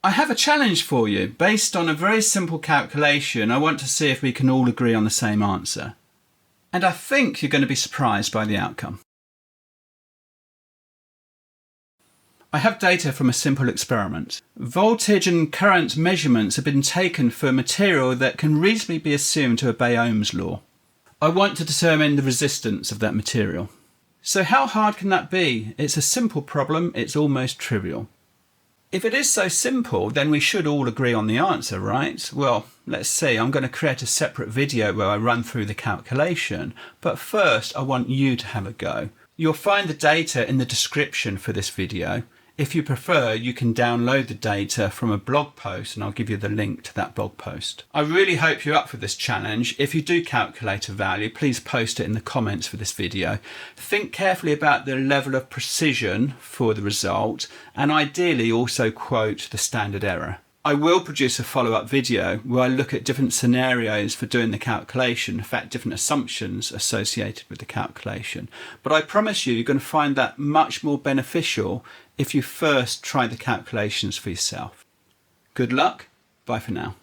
I have a challenge for you. Based on a very simple calculation, I want to see if we can all agree on the same answer. And I think you're going to be surprised by the outcome. I have data from a simple experiment. Voltage and current measurements have been taken for a material that can reasonably be assumed to obey Ohm's law. I want to determine the resistance of that material. So how hard can that be? It's a simple problem, it's almost trivial. If it is so simple, then we should all agree on the answer, right? Well, let's see. I'm going to create a separate video where I run through the calculation, but first I want you to have a go. You'll find the data in the description for this video. If you prefer, you can download the data from a blog post and I'll give you the link to that blog post. I really hope you're up for this challenge. If you do calculate a value, please post it in the comments for this video. Think carefully about the level of precision for the result and ideally also quote the standard error. I will produce a follow-up video where I look at different scenarios for doing the calculation, in fact different assumptions associated with the calculation. But I promise you, you're going to find that much more beneficial if you first try the calculations for yourself. Good luck, bye for now.